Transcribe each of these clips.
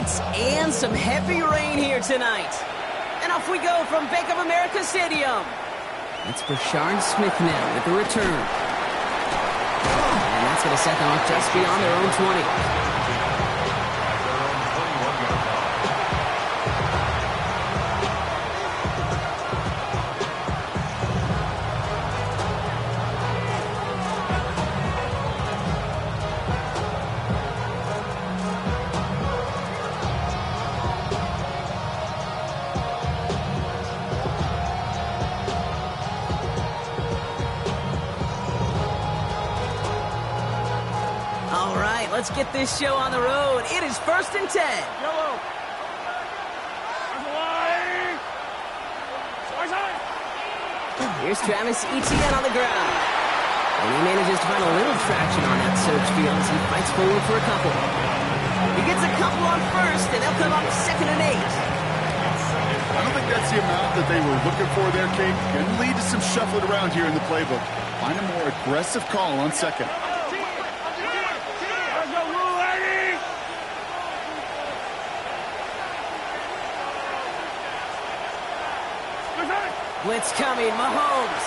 lights and some heavy rain here tonight. And off we go from Bank of America Stadium. It's Brashard Smith now with the return. And that's going to set them off just beyond their own 20. Let's get this show on the road. It is 1st and 10. Yellow. Here's Travis Etienne on the ground. And he manages to find a little traction on that search field as he fights forward for a couple. He gets a couple on first, and they'll come up 2nd and 8. I don't think that's the amount that they were looking for there, Kate. Can lead to some shuffling around here in the playbook. Find a more aggressive call on 2nd. Blitz coming, Mahomes.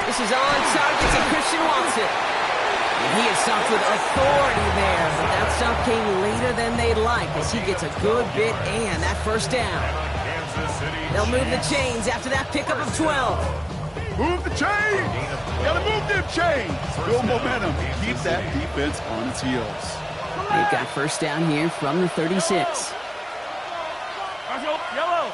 This is on target to Christian Watson. And he is stopped with authority there, but that stop came later than they'd like as he gets a good bit and that 1st down. They'll move the chains after that pickup of 12. Move the chains! Gotta move them chains! Build momentum. Keep that defense on its heels. They've got 1st down here from the 36. Yellow.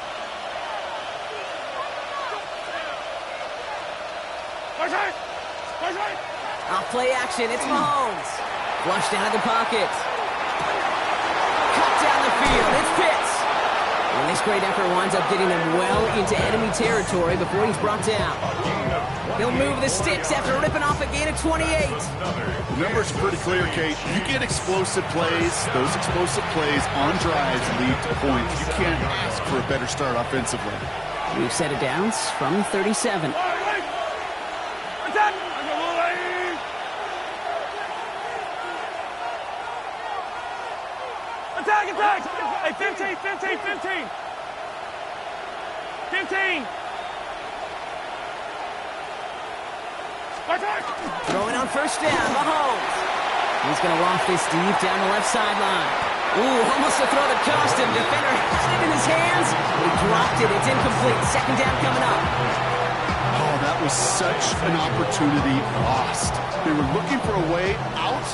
Off play action, it's Mahomes. Flushed out of the pocket. Cut down the field, it's Pitts. And this great effort winds up getting him well into enemy territory before he's brought down. He'll move the sticks after ripping off a gain of 28. The numbers are pretty clear, Kate. You get explosive plays. Those explosive plays on drives lead to points. You can't ask for a better start offensively. We've set it downs from 37. Attack! Hey, 15! 15! Throwing on 1st down, Mahomes. He's going to loft this deep down the left sideline. Ooh, almost a throw that cost him. Defender has it in his hands. He dropped it. It's incomplete. 2nd down coming up. Oh, that was such an opportunity lost. They were looking for a way out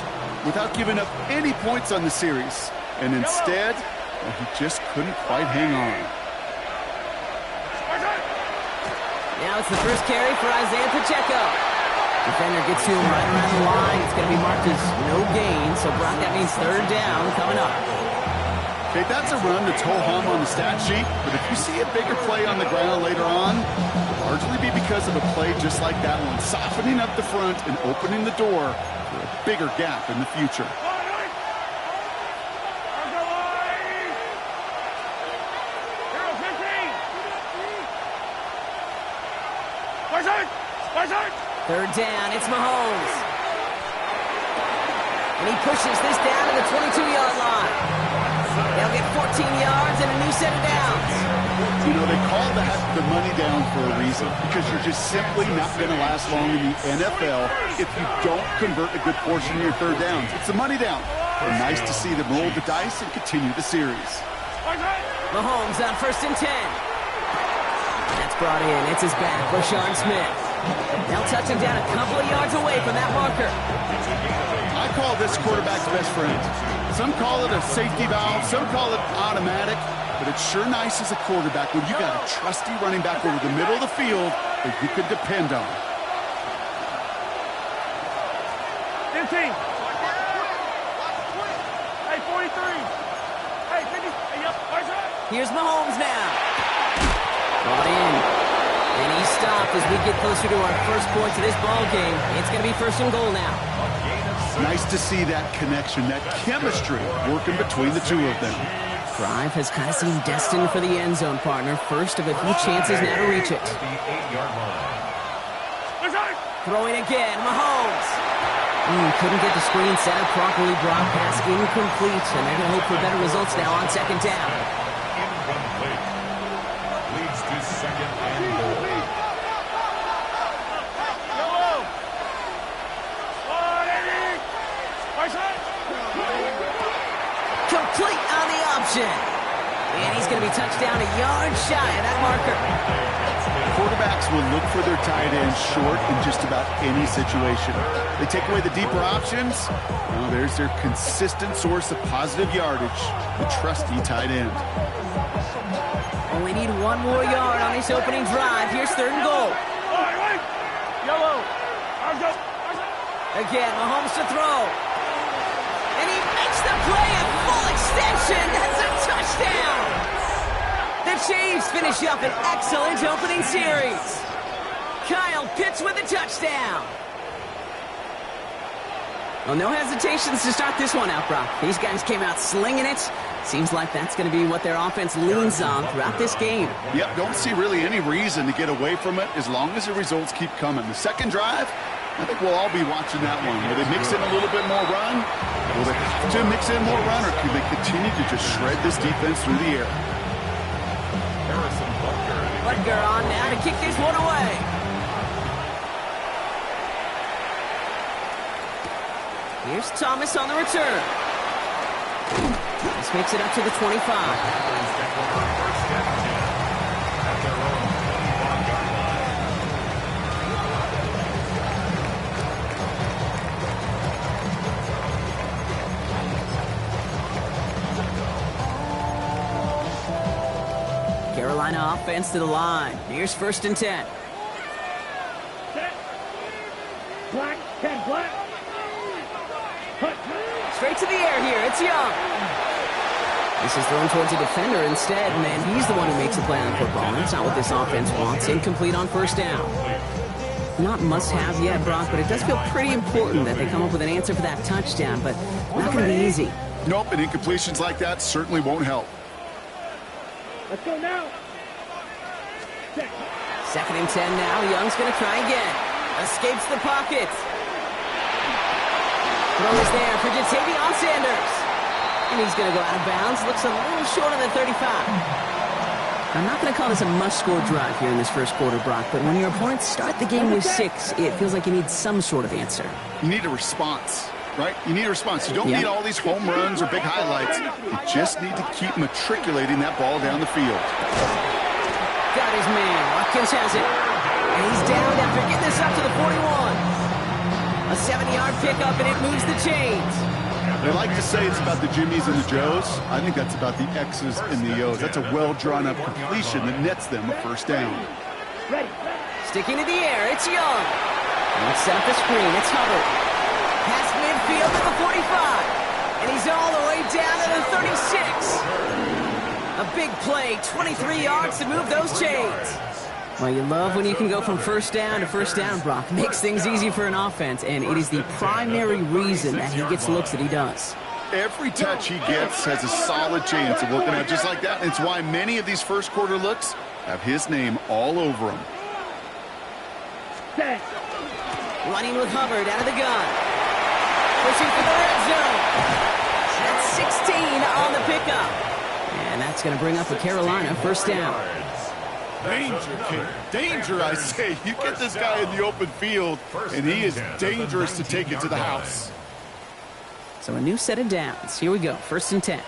without giving up any points on the series. And instead, he just couldn't quite hang on. Now it's the first carry for Isaiah Pacheco. Defender gets to him right around the line. It's going to be marked as no gain. So, Brock, that means 3rd down coming up. Okay, that's a run that's ho-hum on the stat sheet. But if you see a bigger play on the ground later on, it'll largely be because of a play just like that one, softening up the front and opening the door for a bigger gap in the future. Third down, it's Mahomes. And he pushes this down to the 22-yard line. They'll get 14 yards and a new set of downs. You know, they call that the money down for a reason, because you're just simply not going to last long in the NFL if you don't convert a good portion of your 3rd downs. It's the money down. And nice to see them roll the dice and continue the series. Mahomes on 1st and 10. That's brought in. It's his back, Brashard Smith. They'll touch him down a couple of yards away from that marker. I call this quarterback's best friend. Some call it a safety valve, some call it automatic, but it's sure nice as a quarterback when you got a trusty running back over the middle of the field that you can depend on. 15. Hey, 43. Hey, 50. Hey, yep. Here's Mahomes now. Brought in. And he stopped as we get closer to our first points of this ball game. It's going to be 1st and goal now. Nice to see that connection, that chemistry working between the two of them. Drive has kind of seemed destined for the end zone, partner. First of a few chances now to reach it. Throwing again, Mahomes. Couldn't get the screen set up properly. Brock, pass incomplete, and they're going to hope for better results now on second down. Incomplete. Leads to second and goal. Complete on the option. And he's going to be touched down a yard shy of that marker. Quarterbacks will look for their tight end short in just about any situation. They take away the deeper options. Well, there's their consistent source of positive yardage, the trusty tight end. Only need one more yard on this opening drive. Here's third and goal. Yellow. Again, Mahomes to throw. And he makes the play at full extension. That's a touchdown. The Chiefs finish up an excellent opening series. Kyle Pitts with a touchdown. Well, no hesitations to start this one out, Brock. These guys came out slinging it. Seems like that's going to be what their offense leans on throughout this game. Yep, don't see really any reason to get away from it as long as the results keep coming. The second drive, I think we'll all be watching that one. Will they mix in a little bit more run? Will they have to mix in more run, or can they continue to just shred this defense through the air? Butker on now to kick this one away. Here's Thomas on the return. This makes it up to the 25. Carolina offense to the line. Here's first and 10. Black, 10 black. Straight to the air here. It's Young. This is thrown towards a defender instead, and he's the one who makes a play on the football. That's not what this offense wants. Incomplete on first down. Not must-have yet, Brock, but it does feel pretty important that they come up with an answer for that touchdown, but not going to be easy. Nope, and incompletions like that certainly won't help. Let's go now. Second and 10 now. Young's going to try again. Escapes the pocket. Throw is there for Jatavion Sanders. And he's going to go out of bounds. Looks a little short on the 35. I'm not going to call this a must-score drive here in this first quarter, Brock, but when your opponents start the game with 6, it feels like you need some sort of answer. You need a response, right? You need a response. You don't need all these home runs or big highlights. You just need to keep matriculating that ball down the field. Got his man. Watkins has it. And he's down after getting this up to the 41. A 7-yard pickup, and it moves the chains. They like to say it's about the Jimmies and the Joes. I think that's about the X's and the O's. That's a well-drawn-up completion that nets them a first down. Sticking to the air, it's Young. Let's set up the screen, it's Hubbard. Past midfield to the 45. And he's all the way down to the 36. A big play, 23 yards to move those chains. Well, you love when you can go from first down to first down, Brock. Makes things easy for an offense, and it is the primary reason that he gets looks that he does. Every touch he gets has a solid chance of working out just like that. It's why many of these first quarter looks have his name all over them. Running with Hubbard out of the gun. Pushing for the red zone. That's 16 on the pickup. And that's going to bring up a Carolina first down. Danger, kid. Danger, I say. You get this guy in the open field, and he is dangerous to take it to the house. So a new set of downs. Here we go. First and 10.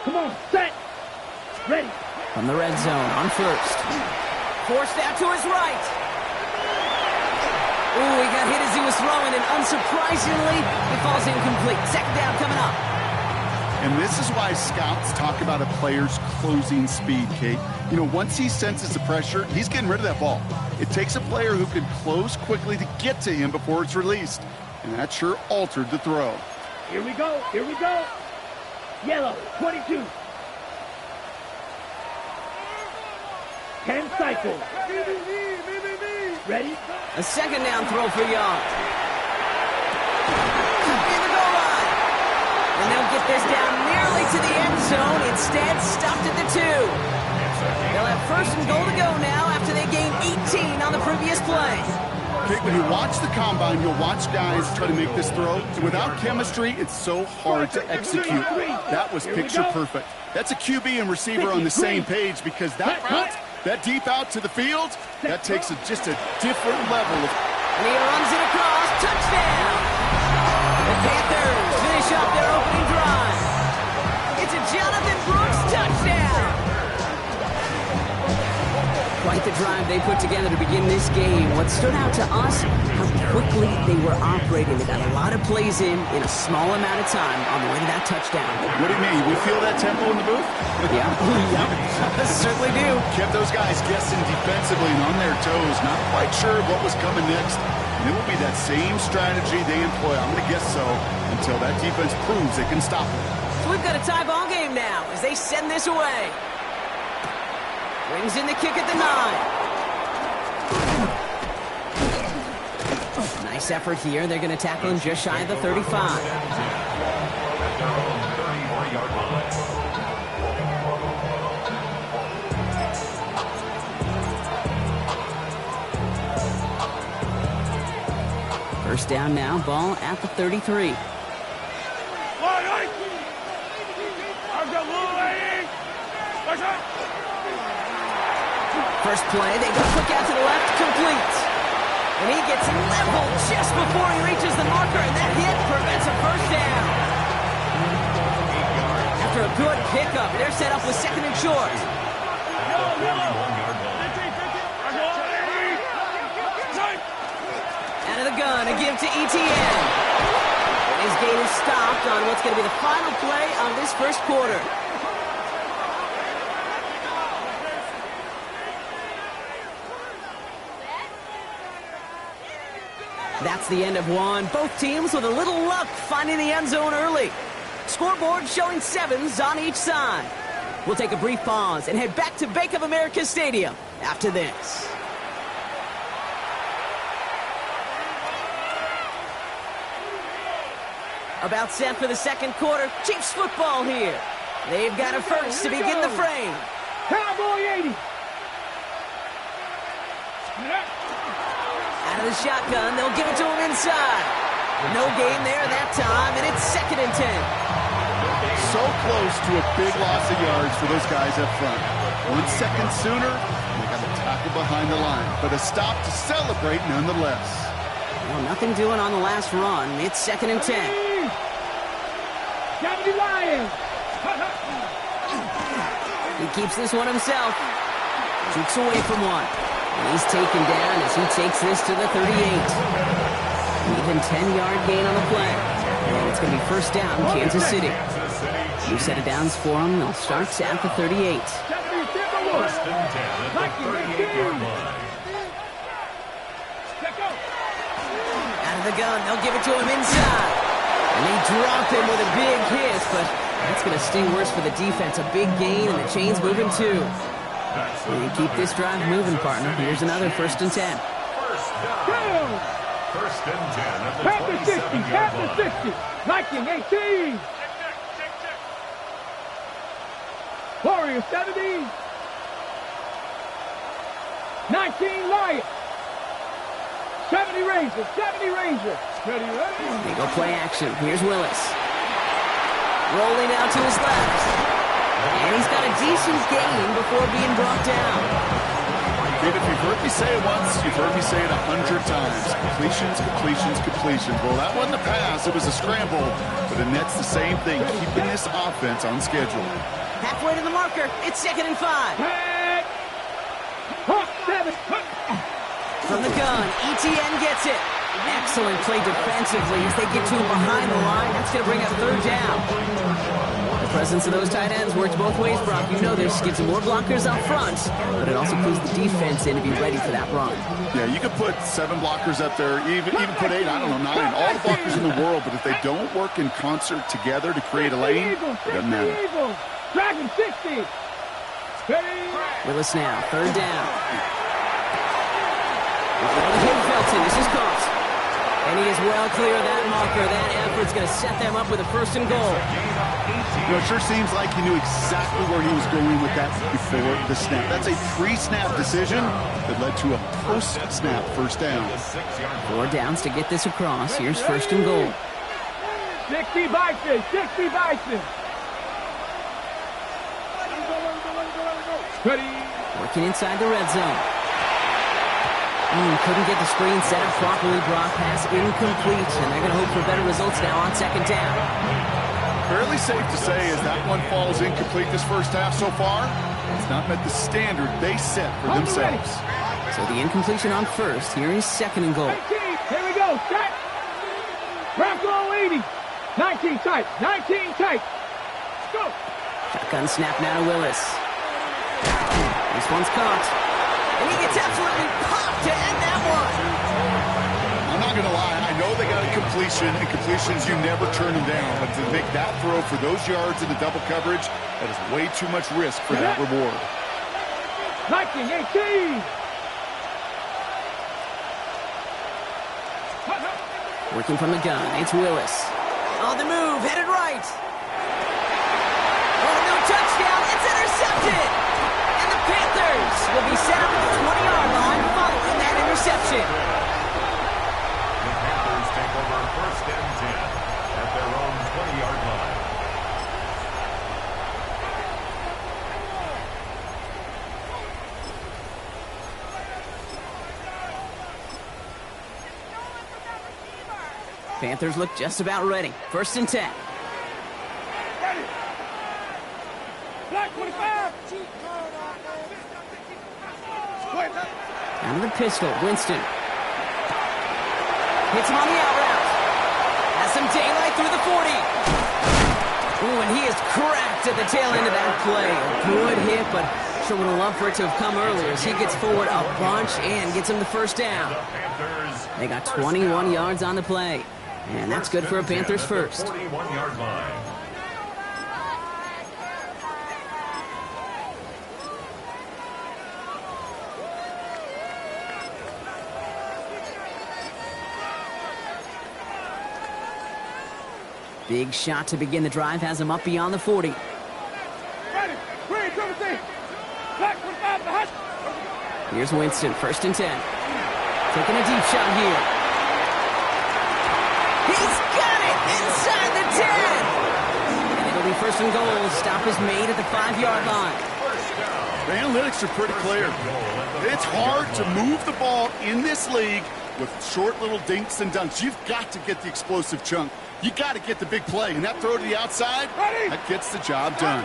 Come on, set. Ready. From the red zone on first. Forced out to his right. Ooh, he got hit as he was throwing, and unsurprisingly, he falls incomplete. Second down coming up. And this is why scouts talk about a player's closing speed, Kate. You know, once he senses the pressure, he's getting rid of that ball. It takes a player who can close quickly to get to him before it's released. And that sure altered the throw. Here we go. Here we go. Yellow, 22. 10 cycles. Ready? A second down throw for Young. In the goal line. And they'll get this down nearly to the end zone. Instead, stopped at the 2. They'll have first and goal to go now after they gained 18 on the previous play. Okay, when you watch the combine, you'll watch guys try to make this throw. Without chemistry, it's so hard to execute. That was picture perfect. That's a QB and receiver on the same page because that route, that deep out to the field, that takes just a different level of... And he runs it across. Touchdown! The Panthers finish up their opening drive. It's a Jonathan Brooks touchdown! Quite the drive they put together to begin this game. What stood out to us, how quickly they were operating. They got a lot of plays in a small amount of time on the way to that touchdown. What do you mean? We feel that tempo in the booth? Yeah, certainly do. Kept those guys guessing defensively and on their toes, not quite sure what was coming next. And it will be that same strategy they employ, I'm going to guess so, until that defense proves they can stop it. So we've got a tie ball game now as they send this away. Brings in the kick at the 9. Nice effort here. They're going to tackle him just shy of the 35. First down now, ball at the 33. First play, they go quick out to the left, complete. And he gets leveled just before he reaches the marker, and that hit prevents a first down. After a good pickup, they're set up with second and short. Out of the gun, a give to ETN. And his gain is stopped on what's going to be the final play of this first quarter. That's the end of one. Both teams with a little luck finding the end zone early. Scoreboard showing 7s on each side. We'll take a brief pause and head back to Bank of America Stadium after this. About set for the second quarter. Chiefs football here. They've got a first to begin the frame. Cowboy 80. Out of the shotgun, they'll give it to him inside. No gain there that time, and it's 2nd and 10. So close to a big loss of yards for those guys up front. 1 second sooner, and they got a tackle behind the line. But a stop to celebrate nonetheless. Well, nothing doing on the last run. It's 2nd and 10. He keeps this one himself. Jukes away from one. And he's taken down as he takes this to the 38. Even 10-yard gain on the play. And it's going to be first down, Kansas City. New set of downs for them. They'll start at the 38. First and 10 at the 38-yard line. Out of the gun, they'll give it to him inside. And they drop him with a big hit, but that's going to sting worse for the defense. A big gain, and the chain's moving too. And you keep this drive moving, partner. Here's another 1st and 10. First down. First and 10 at the 27-yard line. 60. Viking 18. Warrior 70. 19 Lions. 70 Rangers. 70 Rangers. Ready? They go play action. Here's Willis. Rolling out to his left. And he's got a decent gain before being brought down. If you've heard me say it once, you've heard me say it 100 times. Completions, completions, completions. Well, that wasn't a pass. It was a scramble. But the net's the same thing, keeping this offense on schedule. Halfway to the marker. It's 2nd and 5. From the gun, ETN gets it. Excellent play defensively as they get to him behind the line. That's going to bring up 3rd down. The presence of those tight ends works both ways, Brock. You know this. Gives them more blockers up front, but it also clues the defense in to be ready for that run. Yeah, you could put 7 blockers up there, even put 8, I don't know, 9, all the blockers in the world, but if they don't work in concert together to create a lane, it doesn't matter. Dragon 60. Willis now, 3rd down. Felton, this is caught. And he is well clear of that marker. That effort's going to set them up with a first and goal. It sure seems like he knew exactly where he was going with that before the snap. That's a pre-snap decision that led to a post-snap first down. 4 downs to get this across. Here's first and goal. 60 Bison, 60 Bison. Ready. Working inside the red zone. Couldn't get the screen set up properly. Brock pass incomplete, and they're going to hope for better results now on second down. Fairly safe to say as that one falls incomplete this first half so far, it's not met the standard they set for themselves. So the incompletion on first. Here is second and goal. 19, here we go, set. Bronco 80. 19 tight, 19 tight. Let's go. Shotgun snap now to Willis. This one's caught. And he gets absolutely popped to end that one. I'm not going to lie. I know they got a completion, and completions, you never turn them down. But to make that throw for those yards in the double coverage, that is way too much risk for that reward. 19, 18. Working from the gun, it's Willis. On the move, headed right. Oh, no touchdown. It's intercepted. And the Panthers will be set up at the 20-yard line following that interception. The Panthers take over first and 10 at their own 20-yard line. Panthers look just about ready. First and 10. Ready. Black 25. Down to the pistol, Winston. Hits him on the out route. Has some daylight through the 40. Ooh, and he is cracked at the tail end of that play. A good hit, but sure would have loved for it to have come earlier as he gets forward a bunch and gets him the first down. They got 21 yards on the play. And that's good for a Panthers first. 41-yard line. Big shot to begin the drive has him up beyond the 40. Ready. Green, 17. Black 25 the hut. Here's Winston, first and 10. Taking a deep shot here. He's got it inside the 10. And it'll be first and goal. Stop is made at the 5-yard line. The analytics are pretty clear. It's hard to move the ball in this league with short little dinks and dunks. You've got to get the explosive chunk. You got to get the big play. And that throw to the outside, that gets the job done.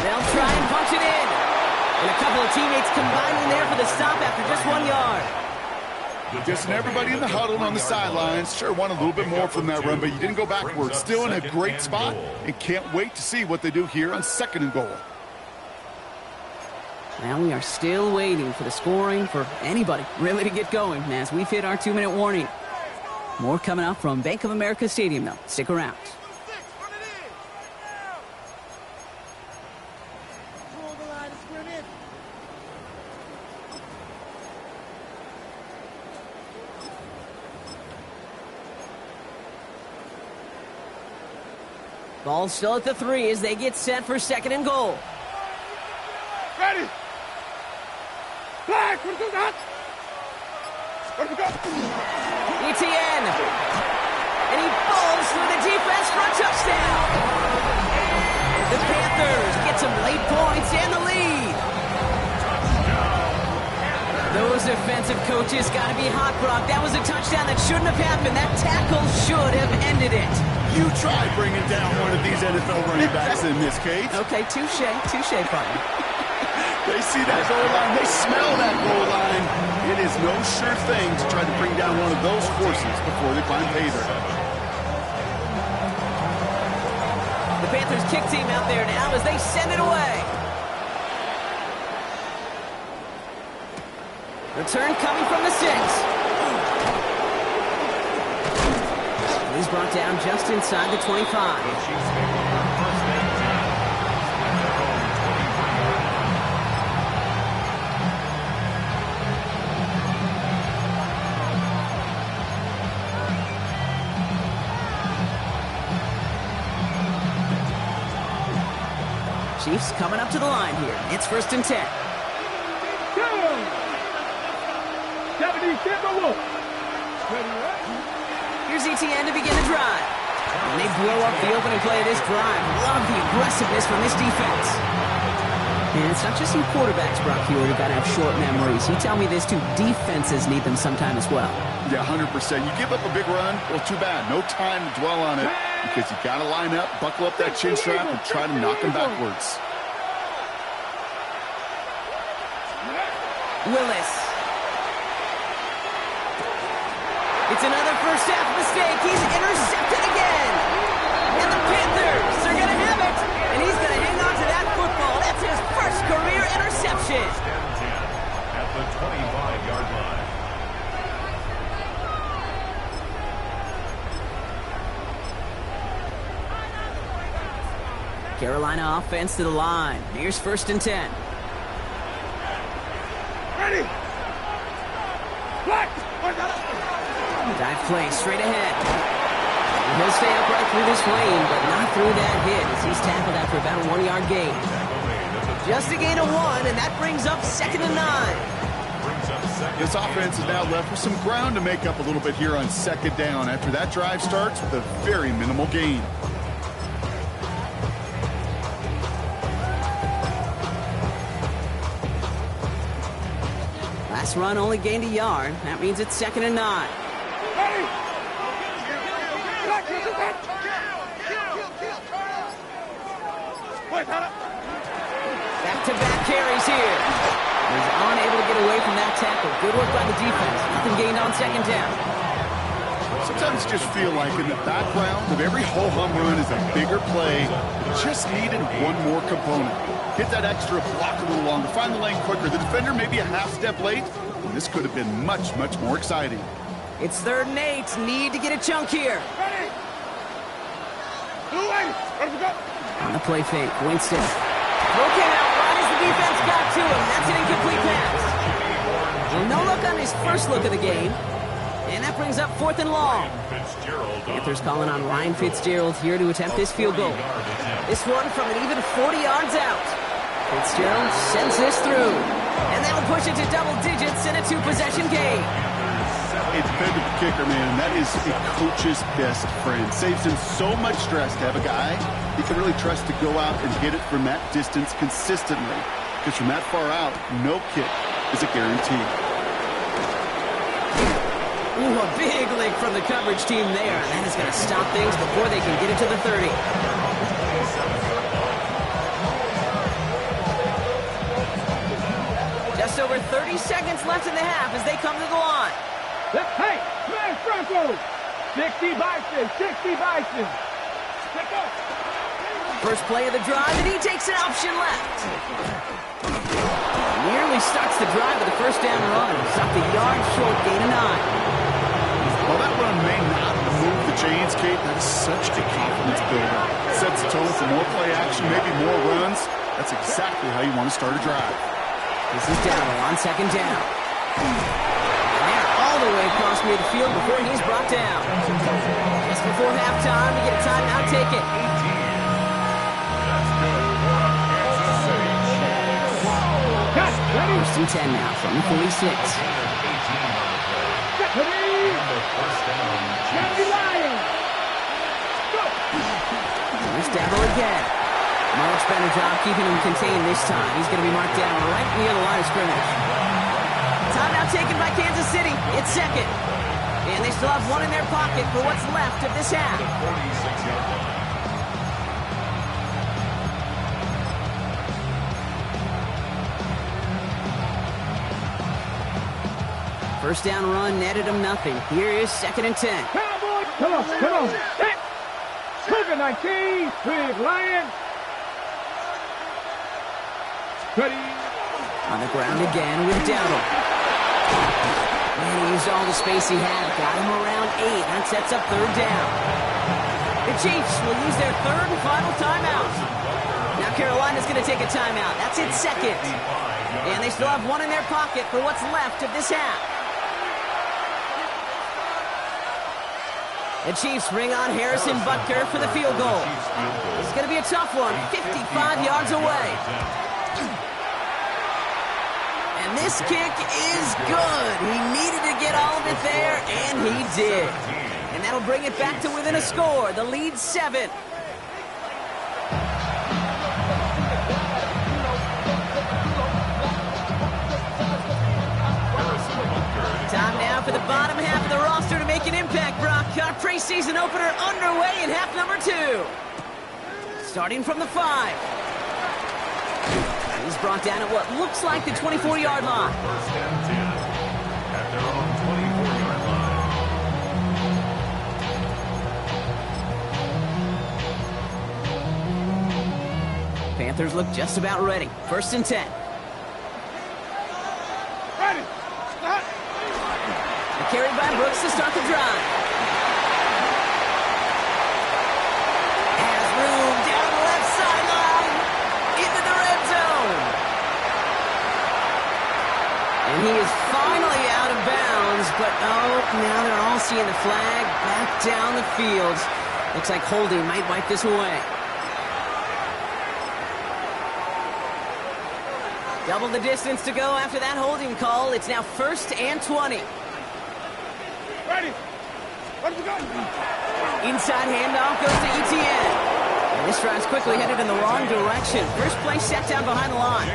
They'll try and punch it in. And a couple of teammates combining there for the stop after just 1 yard. Just everybody in the huddle on the sidelines. Sure, want a little bit more from that run, but you didn't go backwards. Still in a great spot, and can't wait to see what they do here on second and goal. Now we are still waiting for the scoring for anybody really to get going as we've hit our 2-minute warning. More coming up from Bank of America Stadium, though. Stick around. Ball still at the 3 as they get set for second and goal. Ready. Black 22 the hut. Where we go? ETN. And he falls through the defense for a touchdown. The Panthers get some late points and the lead. Those defensive coaches got to be hot, Brock. That was a touchdown that shouldn't have happened. That tackle should have ended it. You try bringing down one of these NFL running backs in this case. Okay, touche, partner. They see that goal line. They smell that goal line. It is no sure thing to try to bring down one of those horses before they find pay dirt. The Panthers kick team out there now as they send it away. Return coming from the 6. He's brought down just inside the 25. Chiefs coming up to the line here. It's 1st and 10. 77 Wolf. Here's ETN to begin the drive. And they blow up the opening play of this drive. Love the aggressiveness from this defense. And it's not just you quarterbacks, Brock Hewitt, who got to have short memories. You tell me this too, defenses need them sometime as well. Yeah, 100%. You give up a big run, well, too bad. No time to dwell on it because you got to line up, buckle up that chin strap, and try to knock them backwards. Willis. It's another first half mistake. He's intercepted again. And the Panthers are going to have it. And he's going to hang on to that football. That's his first career interception. At the 25-yard line. Carolina offense to the line. Here's 1st and 10. Ready. What? Dive play straight ahead. And he'll stay upright through this lane, but not through that hit as he's tackled after about a 1-yard gain. Just a gain of 1, and that brings up 2nd and 9. This offense is now left with some ground to make up a little bit here on 2nd down after that drive starts with a very minimal gain. Last run only gained a yard. That means it's 2nd and 9. Back-to-back carries here. He's unable to get away from that tackle. Good work by the defense. Nothing gained on 2nd down. Sometimes you just feel like in the background of every ho-hum run is a bigger play. It just needed one more component. Hit that extra block a little longer. Find the lane quicker. The defender maybe a half step late. And this could have been much, much more exciting. It's 3rd and 8. Need to get a chunk here. Ready. On the play fake, Winston. Broken out right as the defense got to him. That's an incomplete pass. Well, no look on his first look of the game. And that brings up 4th and long. Panthers calling on Ryan Fitzgerald here to attempt this field goal. This one from an even 40 yards out. Fitzgerald sends this through. And that'll push it to double digits in a 2-possession game. A dependable kicker, man. That is a coach's best friend. Saves him so much stress to have a guy he can really trust to go out and hit it from that distance consistently. Because from that far out, no kick is a guarantee. Ooh, a big lick from the coverage team there. And that is going to stop things before they can get it to the 30. Just over 30 seconds left in the half as they come to the line. Hey, smash Broncos. 60 Bison, 60 Bison. Let's go. First play of the drive, and he takes an option left. Nearly starts the drive with a 1st down run. Stopped a yard short, gain of 9. While that run may not move the chains, Kate, that is such a confidence builder. Sets the tone for more play action, maybe more runs. That's exactly how you want to start a drive. This is Dowdle on 2nd down. And they're all the way across midfield before he's brought down. Just before halftime to get a timeout taken. First and 10 now from the 46. Here's Dowdle again. Much better job keeping him contained this time. He's going to be marked down right near the line of scrimmage. Timeout taken by Kansas City. It's 2nd. And they still have 1 in their pocket for what's left of this half. First down run netted him nothing. Here is 2nd and 10. Cowboys, come on. Set. COVID-19, big lion. Ready. On the ground again with Dowdle. And he used all the space he had. Got him around 8. That sets up 3rd down. The Chiefs will use their 3rd and final timeout. Now Carolina's going to take a timeout. That's its 2nd. And they still have 1 in their pocket for what's left of this half. The Chiefs bring on Harrison Butker for the field goal. It's going to be a tough one, 55 yards away. And this kick is good. He needed to get all of it there, and he did. And that'll bring it back to within a score. The lead 7. Time now for the bottom half of the roster to make an impact, Brock. Our preseason opener underway in half number 2. Starting from the 5. He's brought down at what looks like the 24-yard line. First and 10 at their own 24-yard line. Panthers look just about ready. First and 10. Ready. A carry by Brooks to start the drive. Has room down the left sideline. Into the red zone. And he is finally out of bounds, but oh, now they're all seeing the flag back down the field. Looks like holding might wipe this away. Double the distance to go after that holding call. It's now first and 20. Ready. Let's go. Inside handoff goes to Etienne. And this drive's quickly headed in the wrong direction. First play set down behind the line.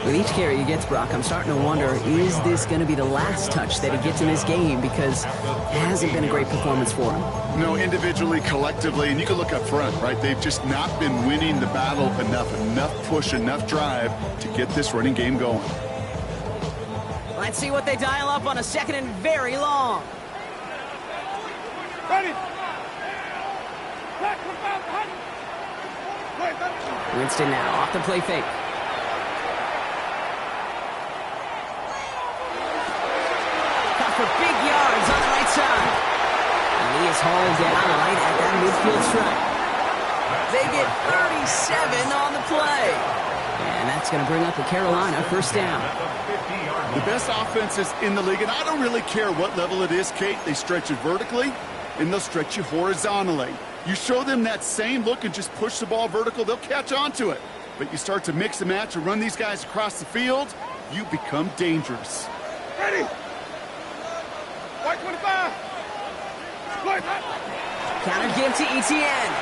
With each carry he gets, Brock, I'm starting to wonder, is this going to be the last touch that he gets in this game? Because it hasn't been a great performance for him. No, individually, collectively, and you can look up front, right? They've just not been winning the battle enough push, enough drive to get this running game going. Let's see what they dial up on a second and very long. Ready. Winston now off the play fake. Caught for big yards on the right side. And he is hauled down right at that midfield stripe. They get 37 on the play. And that's going to bring up the Carolina first down. The best offenses in the league, and I don't really care what level it is, Kate. They stretch it vertically, and they'll stretch you horizontally. You show them that same look and just push the ball vertical, they'll catch on to it. But you start to mix and match and run these guys across the field, you become dangerous. Ready. White 25. Counter give to Etienne.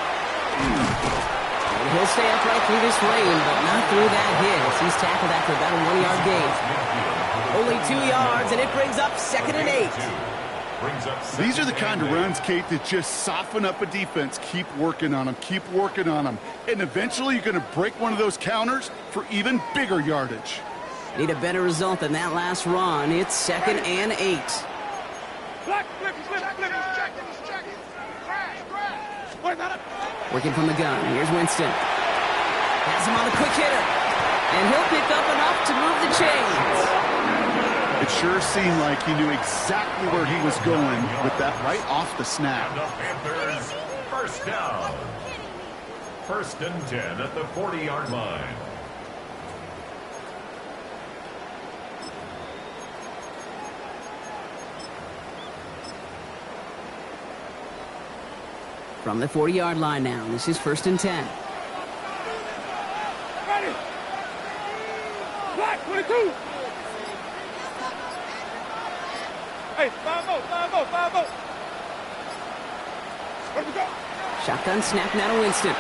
And he'll stay upright through this lane, but not through that hit as he's tackled after about a 1-yard gain. Only 2 yards, and it brings up second and 8. These are the kind of runs, Kate, that just soften up a defense. Keep working on them, keep working on them. And eventually you're going to break one of those counters for even bigger yardage. Need a better result than that last run. It's second and 8. Working from the gun. Here's Winston. Has him on the quick hitter. And he'll pick up enough to move the chains. It sure seemed like he knew exactly where he was going with that right off the snap. And the Panthers, first down. First and 10 at the 40-yard line. From the 40-yard line now, this is first and 10. Ready. Black 22. Hey, 5-0. Where'd we go? Shotgun snap now to Winston.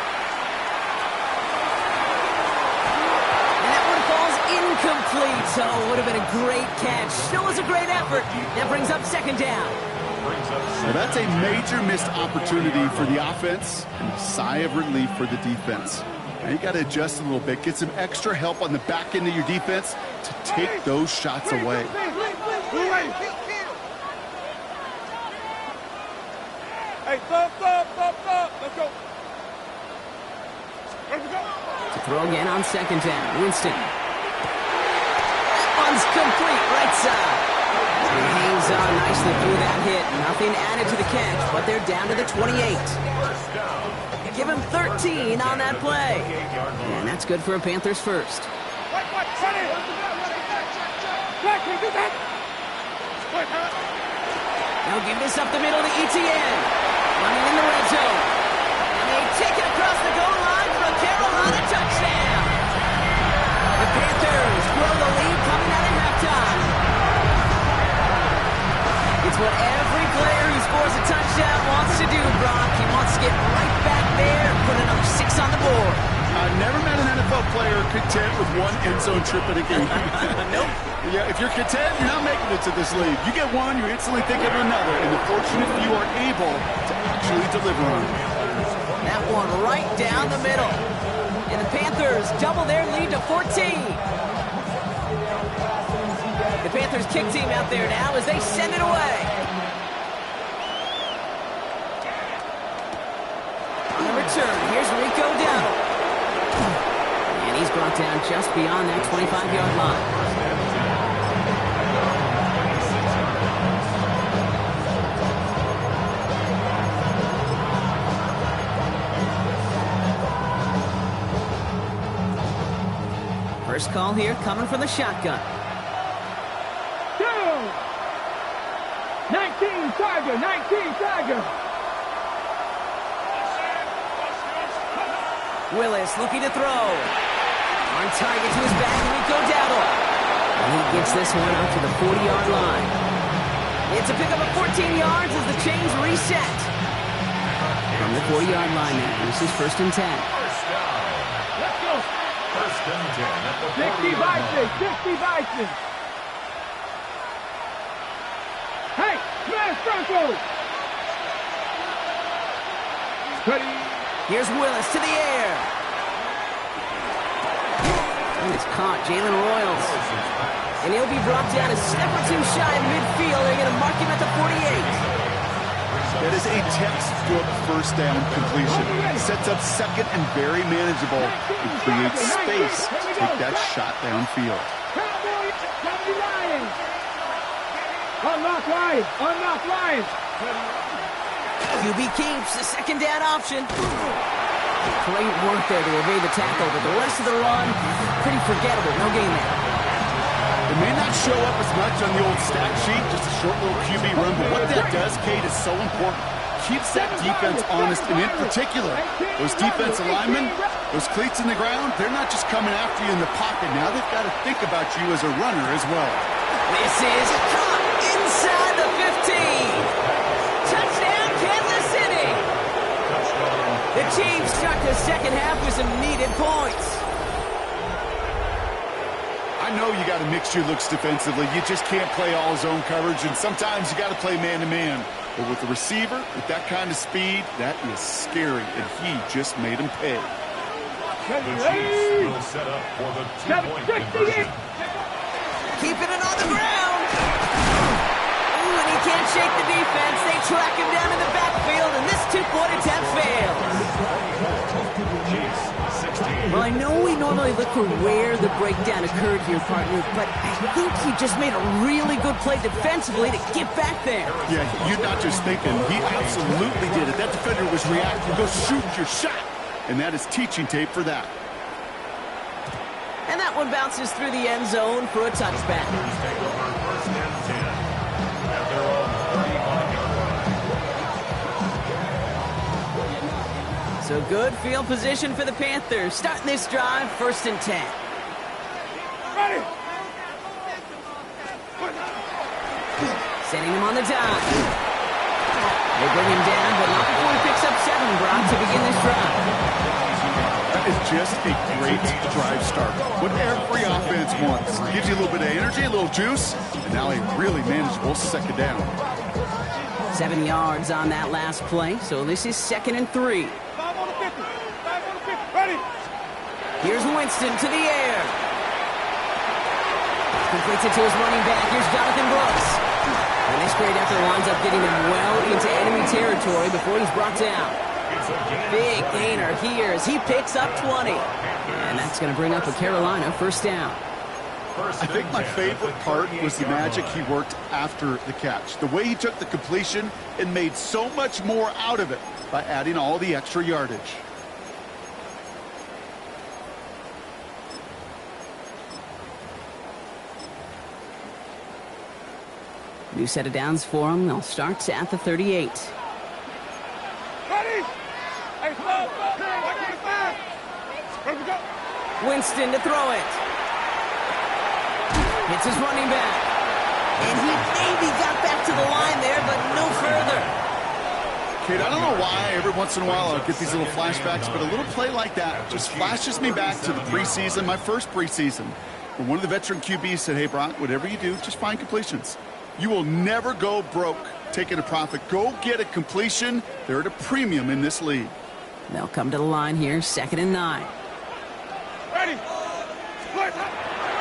And that one falls incomplete. So it would have been a great catch. Still was a great effort. That brings up second down. Well, that's a major missed opportunity for the offense and a sigh of relief for the defense. Now you got to adjust a little bit, get some extra help on the back end of your defense to take those shots away. Hey, stop. Let's go. Where'd we go? To throw again on second down. Winston. That one's complete, right side. He hangs on nicely through that hit. Nothing added to the catch, but they're down to the 28. Give him 13 on that play. And that's good for a Panthers first. Now give this up the middle to ETN. Running in the red zone. And they take it across the goal line for a Carolina touchdown. The Panthers grow the lead coming out at halftime. It's what every player who scores a touchdown wants to do, Brock. He wants to get right back there and put another 6 on the board. I've never met an NFL player content with one end zone trip in a game. Nope. Yeah, if you're content, you're not making it to this league. You get one, you instantly think of another, and the fortunate few are able to actually deliver on it. That one right down the middle. And the Panthers double their lead to 14. The Panthers kick team out there now as they send it away. On the return, here's Rico Dowdle. And he's brought down just beyond that 25-yard line. First call here coming from the shotgun. 19 Tiger, 19 Tiger. Willis looking to throw. On target to his back, Rico Dowdle. And he gets this one out to the 40-yard line. It's a pickup of 14 yards as the chains reset. From the 40-yard line now, this is 1st and 10. First down. Let's go. 1st and 10 at the 60 Vikings, 60 Vikings. Hey, smash Broncos. Ready. Here's Willis to the air. And it's caught, Jalen Royals. And he'll be brought down a step or two shy of midfield. They're going to mark him at the 48. That is a textbook first down completion. Sets up second and very manageable and creates space to take that shot downfield. Unlock Lions, unlock Lions. QB keeps the second down option. Great work there to evade the tackle, but the rest of the run, pretty forgettable. No gain there. It may not show up as much on the old stat sheet, just a short little QB run, but what that does, Kate, is so important. Keeps that defense honest, and in particular, those defensive linemen, those cleats in the ground, they're not just coming after you in the pocket. Now they've got to think about you as a runner as well. This is caught inside the 15. Touchdown, Kansas City. The Chiefs start the second half with some needed points. I know you got to mix your looks defensively. You just can't play all zone coverage, and sometimes you got to play man-to-man. But with the receiver, with that kind of speed, that is scary, and he just made him pay. The Chiefs will set up for the two-point conversion. Keeping it on the ground. Ooh, and he can't shake the defense. They track him down in the backfield, and this two-point attempt fails. Chiefs, 16. Well, I know we normally look for where the breakdown occurred here, partner, but I think he just made a really good play defensively to get back there. Yeah, you're not just thinking. He absolutely did it. That defender was reacting. Go shoot your shot. And that is teaching tape for that. And that one bounces through the end zone for a touchback. Take over 1st and 10 at their own 35-yard line. So good field position for the Panthers. Starting this drive, 1st and 10. Ready. Setting him on the dime. They bring him down, but not before he picks up 7, Brock, to begin this drive. That is just a great drive start. What every offense wants. Gives you a little bit of energy, a little juice, and now a really manageable second down. 7 yards on that last play, so this is 2nd and 3. 5 on the 50. 5 on the 50. Ready. Here's Winston to the air. Completes it to his running back. Here's Jonathan Brooks. And this great effort winds up getting him well into enemy territory before he's brought down. Big gainer here as he picks up 20. And that's going to bring up a Carolina 1st down. I think my favorite part was the magic he worked after the catch. The way he took the completion and made so much more out of it by adding all the extra yardage. New set of downs for them. They'll start at the 38. Ready? Hey, stop. Ready to go. Winston to throw it. Hits his running back. And he maybe got back to the line there, but no further. Kate, I don't know why every once in a while I'll get these little flashbacks, but a little play like that just flashes me back to the preseason, my first preseason, when one of the veteran QBs said, hey, Brock, whatever you do, just find completions. You will never go broke taking a profit. Go get a completion. They're at a premium in this league. They'll come to the line here, 2nd and 9. Ready?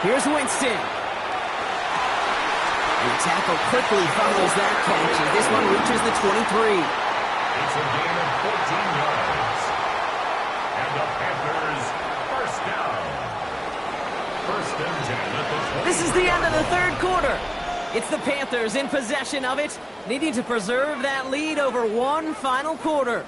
Here's Winston. And the tackle quickly follows that catch, and this one reaches the 23. It's a gain of 14 yards. And the Panthers, first down. 1st and 10 at the 20. This is the end of the 3rd quarter. It's the Panthers in possession of it, needing to preserve that lead over one final quarter.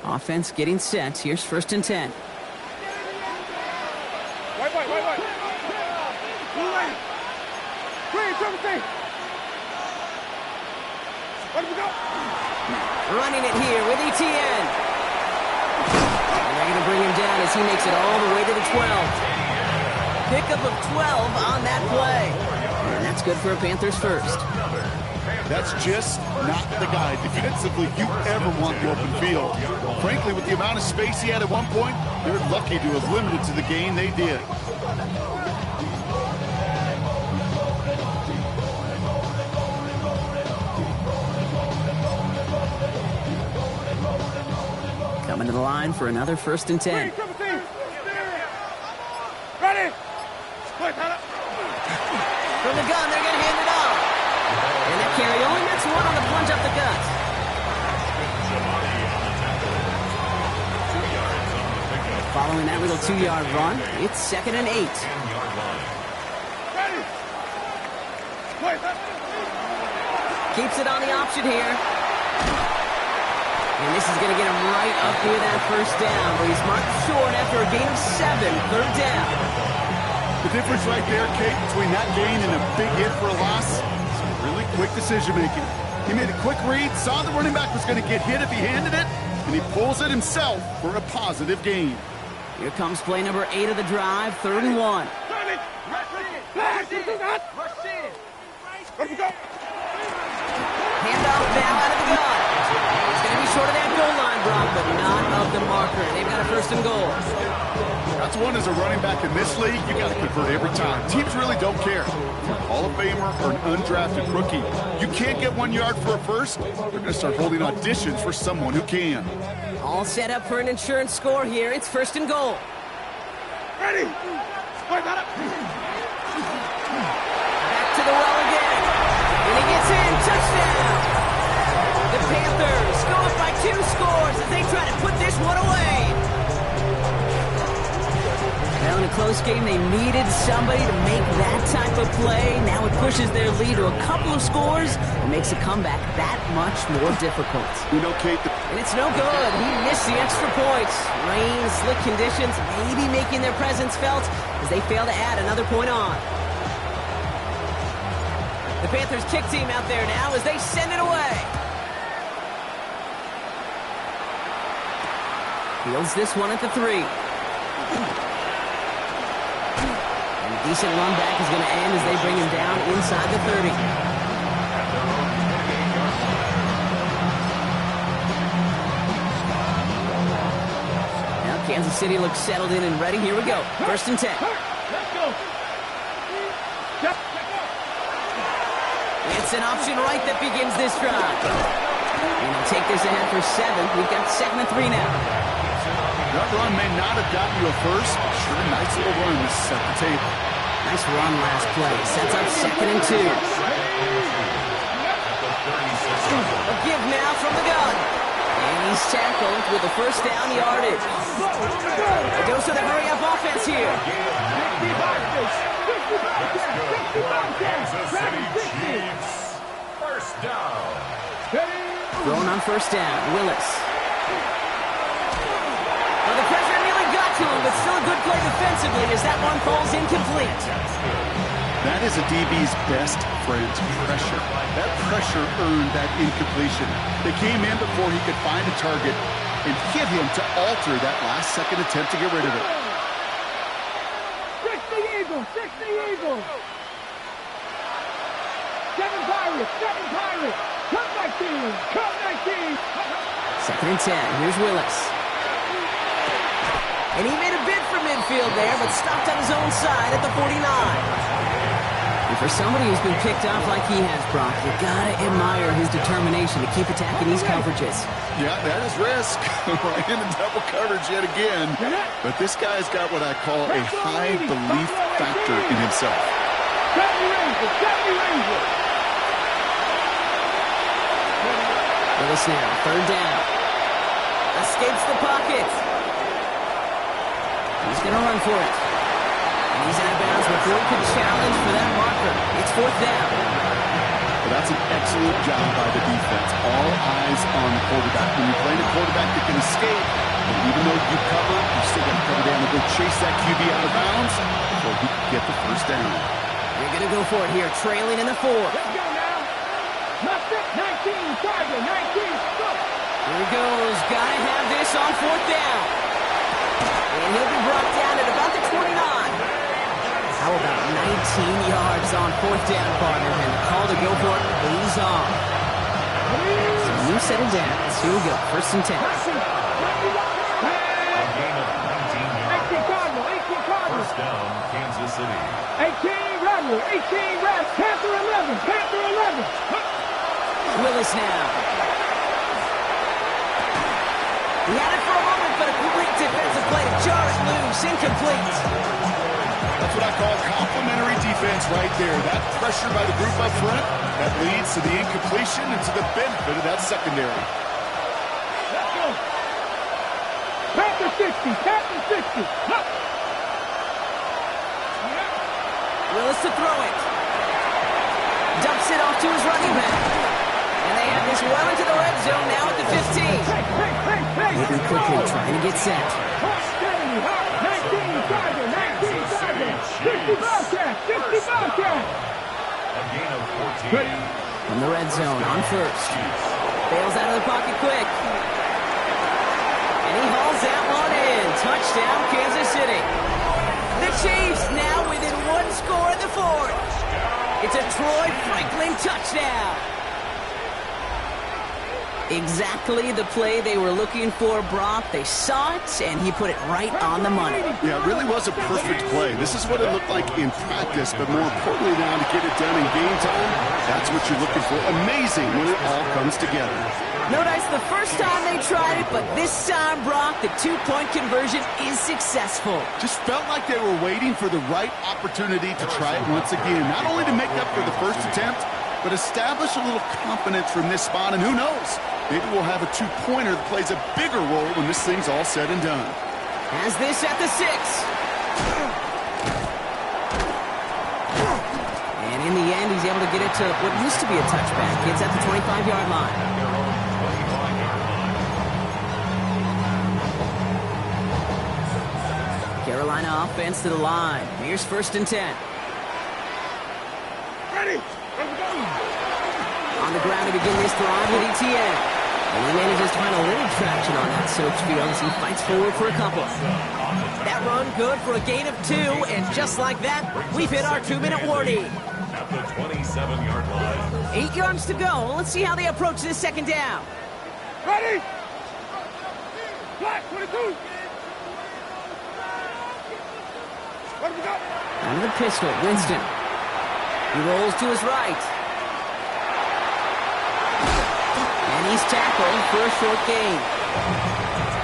Offense getting set. Here's 1st and 10. Wait. Green, 17. Ready to go. Running it here with Etienne. And they're going to bring him down as he makes it all the way to the 12. Pickup of 12 on that play. And that's good for a Panthers first. That's just not the guy defensively you ever want the open field. Frankly, with the amount of space he had at one point, they're lucky to have limited to the gain they did. Coming to the line for another 1st and 10. Ready? From the gun, they're going to hand it off. And that carry only gets one on the plunge up the gut. Following that little 2-yard run, it's 2nd and 8. Ready? Keeps it on the option here. And this is going to get him right up near that 1st down, but he's marked short after a gain of 7, 3rd down. The difference right there, Kate, between that gain and a big hit for a loss is really quick decision-making. He made a quick read, saw the running back was going to get hit if he handed it, and he pulls it himself for a positive gain. Here comes play number 8 of the drive, 3rd and 1. Handoff now out of the gun. He's going to be short of that goal line, Brock, but not of the marker. They've got a 1st and goal. That's one as a running back in this league, you got to convert every time. Teams really don't care. If you're a Hall of Famer or an undrafted rookie, you can't get 1 yard for a first, they're going to start holding auditions for someone who can. All set up for an insurance score here. It's 1st and goal. Ready? Back to the well again. And he gets in. Touchdown. The Panthers go up by 2 scores as they try to put this one away. Well, in a close game, they needed somebody to make that type of play. Now it pushes their lead to a couple of scores and makes a comeback that much more difficult. You know, Kate, And it's no good. He missed the extra points. Rain, slick conditions, maybe making their presence felt as they fail to add another point on. The Panthers kick team out there now as they send it away. Fields this one at the 3. And a decent run back is going to end as they bring him down inside the 30. Now Kansas City looks settled in and ready. Here we go. 1st and 10. Let's go. It's an option right that begins this drive. And they'll take this ahead for 7. We've got 2nd and 3 now. that run may not have gotten you a first, but sure, nice little run to set the table. Nice run last play. Sets up 2nd and 2. A give now from the gun. And he's tackled with a 1st down yardage. A dose of the hurry-up offense here. Kansas City Chiefs. 1st down. Throwing on 1st down. Willis. zone, but still a good play defensively as that one falls incomplete. That is a DB's best friend, pressure. That pressure earned that incompletion. They came in before he could find a target and hit him to alter that last-second attempt to get rid of it. 60 Eagles, 60 Eagles. 7 Pirates, 7 Pirates. Come 19, come 19. Second and 10. Here's Willis. And he made a bid for midfield there, but stopped on his own side at the 49. And for somebody who's been picked off like he has, Brock, you gotta admire his determination to keep attacking these coverages. Yeah, that is risk. In the double coverage yet again. But this guy's got what I call a high belief factor in himself. 70 Rangers, 70 Rangers. Willis now, third down. Escapes the pocket. He's going to run for it. And he's out of bounds before he could challenge for that marker. It's fourth down. Well, that's an excellent job by the defense. All eyes on the quarterback. When you're playing a quarterback that can escape, and even though you cover, you still got to cover down and go chase that QB out of bounds before he can get the first down. They're going to go for it here, trailing in the fourth. Let's go now. Mustard, 19, Tiger, 19, go. Here he goes. Got to have this on fourth down. And he'll be brought down at about the 29. How about 19 yards on fourth down, partner? And the call to go for it pays off. So new set of downs. Here we go. First and 10. 18 Cardinal, 18 Cardinal. First down, Kansas City. 18 Rebel, 18 Rebel. Panther 11, Panther 11. Willis now. He had it for a moment, but a great defensive play to jar it loose. Incomplete. That's what I call complimentary defense right there. That pressure by the group up front, that leads to the incompletion and to the benefit of that secondary. Let's go. Panther 60, Panther 60. Look. Willis to throw it. Dumps it off to his running back. And they have this well into the red zone now at the 15. Moving quickly, trying to get set. 19 Tiger, 19 Tiger. 50 Bobcat, 50 Bobcat. A gain of 14. From the red zone on first. Bails out of the pocket quick. And he hauls that one in. Touchdown, Kansas City. The Chiefs now within one score in the fourth. It's a Troy Franklin touchdown. Exactly the play they were looking for, Brock. They saw it, and he put it right on the money. Yeah, it really was a perfect play. This is what it looked like in practice, but more importantly now to get it done in game time, that's what you're looking for. Amazing when it all comes together. No dice the first time they tried it, but this time, Brock, the two-point conversion is successful. Just felt like they were waiting for the right opportunity to try it once again. Not only to make up for the first attempt, but establish a little confidence from this spot, and who knows? Maybe we'll have a two-pointer that plays a bigger role when this thing's all said and done. Has this at the 6. And in the end, he's able to get it to what used to be a touchback. It's at the 25-yard line. Carolina offense to the line. Here's first and 10. Ready. On the ground to begin this drive with ETN. And he manages to find a little traction on that search field as he fights forward for a couple. That run good for a gain of 2, and just like that, we've hit our 2-minute warning. At the 27-yard line. 8 yards to go. Let's see how they approach this second down. Ready. Black 22. Where do we go? Under the pistol, Winston. He rolls to his right. And he's tackled for a short gain.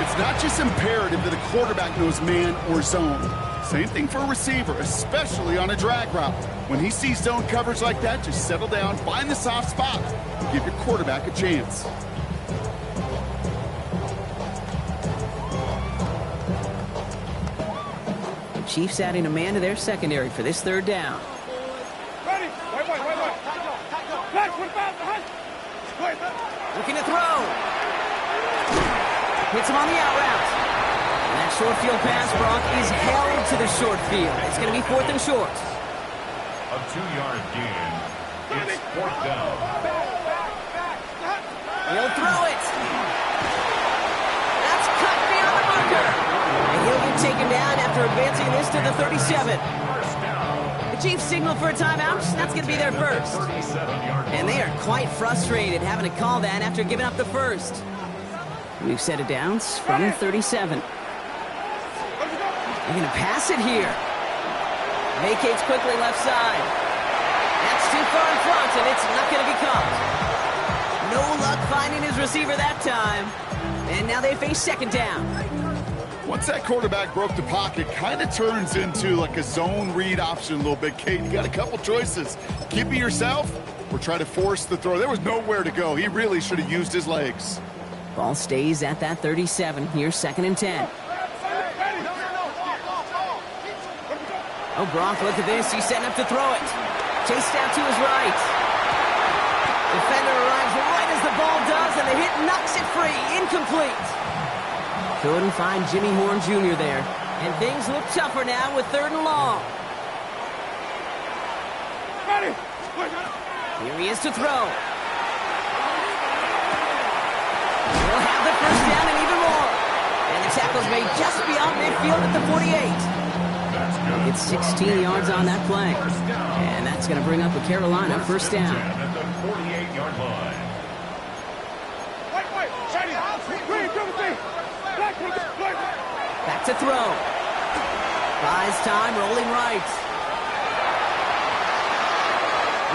It's not just imperative that a quarterback knows man or zone. Same thing for a receiver, especially on a drag route. When he sees zone coverage like that, just settle down, find the soft spot, and give your quarterback a chance. The Chiefs adding a man to their secondary for this third down. Ready. Wait. Black 25 behind. Wait. Looking to throw. Hits him on the out route. And that short field pass, Brock, is held to the short field. It's going to be 4th and short. A 2-yard gain. It's 4th down. He'll throw it. That's cut beyond the marker. And he'll get taken down after advancing this to the 37. First down. The Chiefs signal for a timeout. That's going to be their first. 37-yard And they are quite frustrated having to call that after giving up the first. New set of downs from 37. They're going to pass it here. Vacates quickly left side. That's too far in front, and it's not going to be caught. No luck finding his receiver that time. And now they face 2nd down. Once that quarterback broke the pocket, kind of turns into like a zone read option a little bit, Kate. You got a couple choices. Keep it yourself or try to force the throw. There was nowhere to go. He really should have used his legs. Ball stays at that 37. Here's 2nd and 10. Oh, Brock, look at this. He's setting up to throw it. Chased out to his right. Defender arrives right as the ball does, and the hit knocks it free. Incomplete. Couldn't find Jimmy Horn Jr. there. And things look tougher now with 3rd and long. Here he is to throw. He'll have the 1st down and even more. And the tackle's made just beyond midfield at the 48. It's 16 yards on that play. And that's going to bring up a Carolina 1st down. At the 48-yard line. Back to throw. Buys time, rolling right.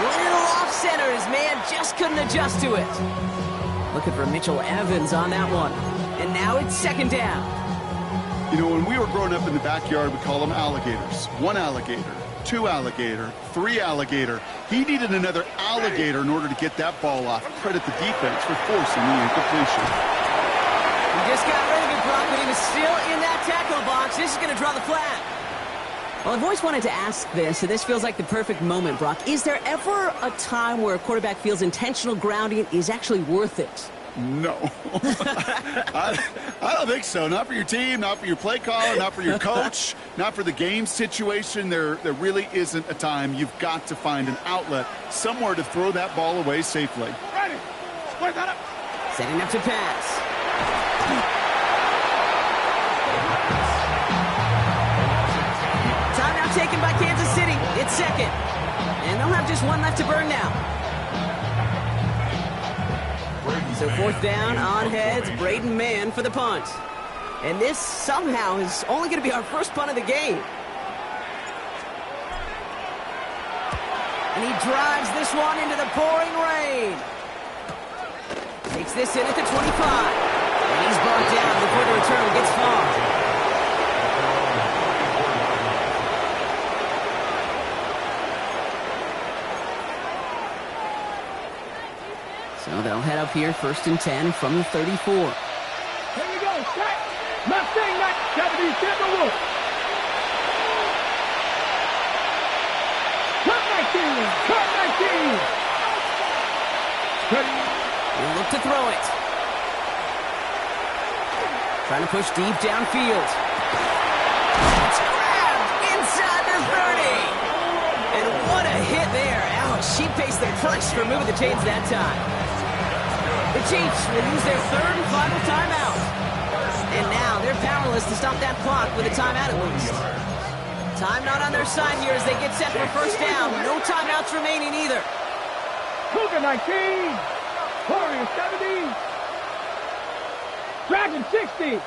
Little off center. His man just couldn't adjust to it. Looking for Mitchell Evans on that one. And now it's 2nd down. You know, when we were growing up in the backyard, we call them alligators. 1 alligator, 2 alligator, 3 alligator. He needed another alligator in order to get that ball off. Credit the defense for forcing the incompletion. He just got rid of it, Brock, but he was still in that tackle box. This is going to draw the flag. Well, I've always wanted to ask this, and this feels like the perfect moment, Brock. Is there ever a time where a quarterback feels intentional grounding is actually worth it? No. I don't think so. Not for your team, not for your play caller, not for your coach, not for the game situation. There really isn't a time. You've got to find an outlet, somewhere to throw that ball away safely. Setting up to pass. Timeout taken by Kansas City. It's 2nd. And they'll have just 1 left to burn now. So 4th down, on heads, Braden Mann for the punt. And this somehow is only going to be our first punt of the game. And he drives this one into the pouring rain. Takes this in at the 25. And he's brought down before the return gets far. So they'll head up here 1st and 10 from the 34. Here we go, set. Mustang 70, Timberwolves. Cut 19, cut 19. He'll look to throw it. Trying to push deep downfield. It's grabbed inside the 30. And what a hit there. Ouch, she pays the price for moving the chains that time. The Chiefs will use their 3rd and final timeout. And now they're powerless to stop that clock with a timeout at least. Time not on their side here as they get set for 1st down. No timeouts remaining either. Cougar 19. Warrior 70. Dragon 60.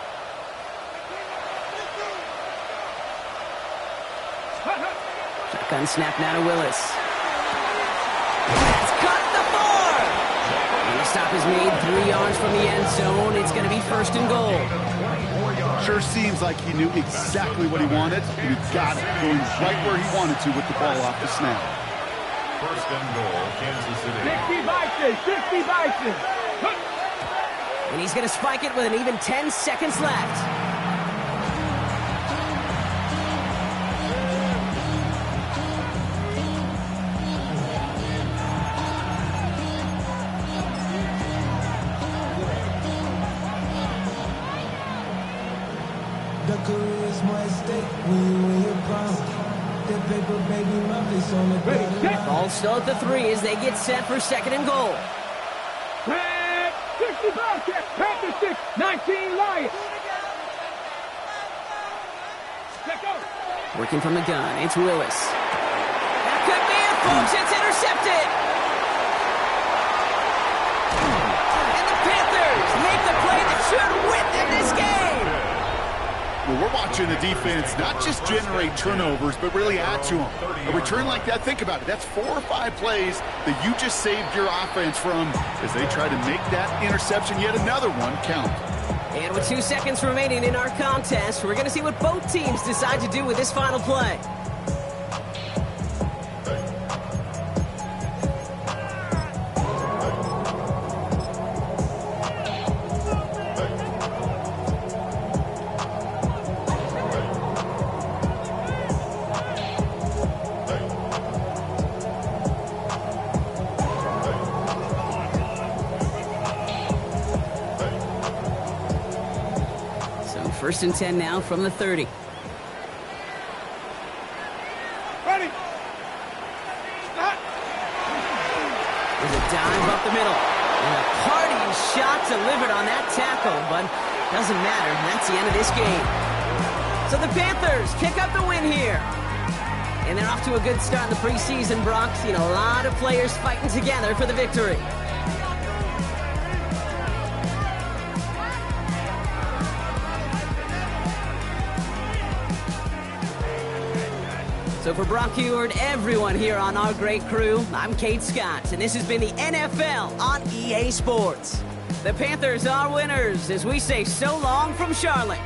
Shotgun snap now to Willis. That's cut the 4. And the stop is made 3 yards from the end zone. It's going to be 1st and goal. Sure seems like he knew exactly what he wanted, and he got it, going right where he wanted to with the ball off the snap. 1st and goal, Kansas City. 60 Bison, 60 Bison. And he's going to spike it with an even 10 seconds left. The Ready, set. Ball still at the 3 as they get set for 2nd and goal. Red 60 Bobcats, Panther 6, 19 Lions. Let go. Working from the gun, it's Willis. That could be it, folks. It's intercepted. And the Panthers make the play that should win them this game. Well, we're watching the defense not just generate turnovers, but really add to them. A return like that, think about it. That's 4 or 5 plays that you just saved your offense from as they try to make that interception, yet another one, count. And with 2 seconds remaining in our contest, we're going to see what both teams decide to do with this final play. First and 10 now from the 30. Ready. Stop. There's a dive up the middle. And a party shot delivered on that tackle, but doesn't matter. That's the end of this game. So the Panthers pick up the win here. And they're off to a good start in the preseason, Brock. Seen a lot of players fighting together for the victory. So for Brock Ewart, everyone here on our great crew, I'm Kate Scott, and this has been the NFL on EA Sports. The Panthers are winners as we say so long from Charlotte.